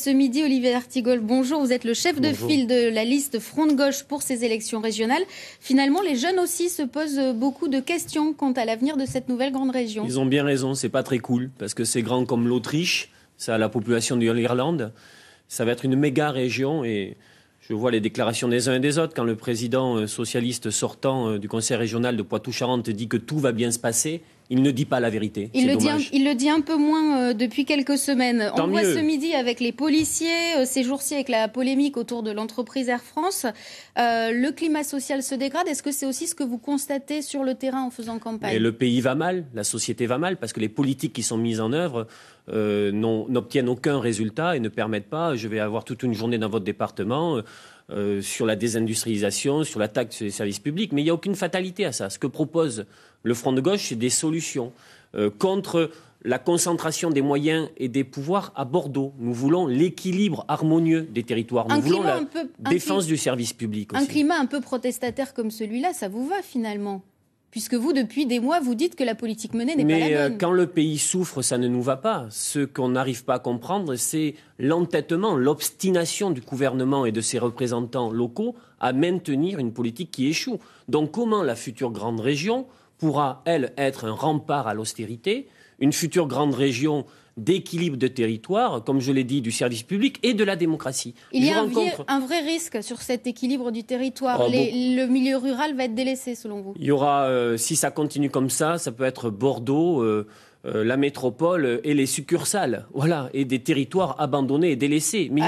Ce midi, Olivier D'Artigol, bonjour. Vous êtes le chef de file de la liste Front de Gauche pour ces élections régionales. Finalement, les jeunes aussi se posent beaucoup de questions quant à l'avenir de cette nouvelle grande région. Ils ont bien raison, c'est pas très cool, parce que c'est grand comme l'Autriche, ça a la population de l'Irlande. Ça va être une méga région et je vois les déclarations des uns et des autres. Quand le président socialiste sortant du conseil régional de Poitou-Charentes dit que tout va bien se passer, il ne dit pas la vérité. Il le dit un peu moins depuis quelques semaines. On voit ce midi avec les policiers, ces jours-ci avec la polémique autour de l'entreprise Air France. Le climat social se dégrade. Est-ce que c'est aussi ce que vous constatez sur le terrain en faisant campagne? Et le pays va mal, la société va mal, parce que les politiques qui sont mises en œuvre n'obtiennent aucun résultat et ne permettent pas. Je vais avoir toute une journée dans votre département sur la désindustrialisation, sur la taxe sur les services publics, mais il n'y a aucune fatalité à ça. Ce que propose le Front de Gauche, c'est des solutions contre la concentration des moyens et des pouvoirs à Bordeaux. Nous voulons l'équilibre harmonieux des territoires. Nous voulons la défense du service public aussi. Un climat un peu protestataire comme celui-là, ça vous va finalement ? Puisque vous, depuis des mois, vous dites que la politique menée n'est pas la bonne. Mais quand le pays souffre, ça ne nous va pas. Ce qu'on n'arrive pas à comprendre, c'est l'entêtement, l'obstination du gouvernement et de ses représentants locaux à maintenir une politique qui échoue. Donc comment la future grande région pourra, elle, être un rempart à l'austérité, une future grande région d'équilibre de territoire, comme je l'ai dit, du service public et de la démocratie. Il y a un vrai risque sur cet équilibre du territoire. Le milieu rural va être délaissé, selon vous? Il y aura, si ça continue comme ça peut être Bordeaux, la métropole et les succursales, voilà, et des territoires abandonnés et délaissés. Mais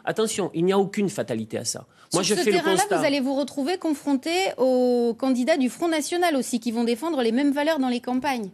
attention, il n'y a aucune fatalité à ça. Moi, je fais le constat. Sur ce terrain-là, vous allez vous retrouver confronté aux candidats du Front National aussi, qui vont défendre les mêmes valeurs dans les campagnes.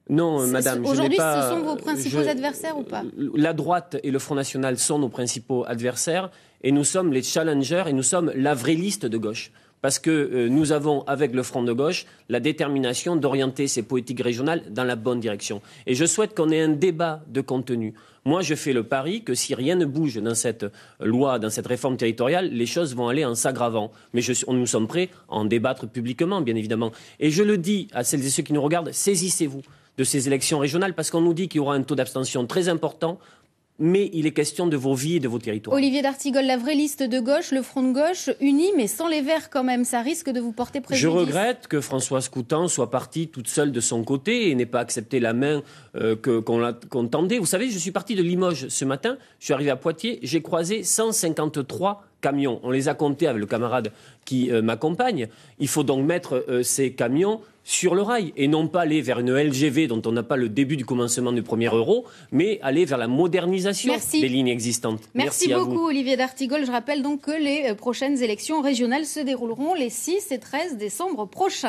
Non, madame. Aujourd'hui, ce sont vos principaux adversaires ou pas? La droite et le Front National sont nos principaux adversaires et nous sommes les challengers et nous sommes la vraie liste de gauche. Parce que nous avons, avec le Front de Gauche, la détermination d'orienter ces politiques régionales dans la bonne direction. Et je souhaite qu'on ait un débat de contenu. Moi, je fais le pari que si rien ne bouge dans cette loi, dans cette réforme territoriale, les choses vont aller en s'aggravant. Mais nous sommes prêts à en débattre publiquement, bien évidemment. Et je le dis à celles et ceux qui nous regardent, saisissez-vous de ces élections régionales, parce qu'on nous dit qu'il y aura un taux d'abstention très important, mais il est question de vos vies et de vos territoires. Olivier D'Artigol, la vraie liste de gauche, le Front de Gauche, uni, mais sans les Verts quand même, ça risque de vous porter préjudice. Je regrette que Françoise Coutan soit partie toute seule de son côté et n'ait pas accepté la main qu'on tendait. Vous savez, je suis parti de Limoges ce matin, je suis arrivé à Poitiers, j'ai croisé 153 camions. On les a comptés avec le camarade qui m'accompagne. Il faut donc mettre ces camions sur le rail et non pas aller vers une LGV dont on n'a pas le début du commencement du premier euro, mais aller vers la modernisation des lignes existantes. Merci beaucoup, Olivier D'Artigol. Je rappelle donc que les prochaines élections régionales se dérouleront les 6 et 13 décembre prochains.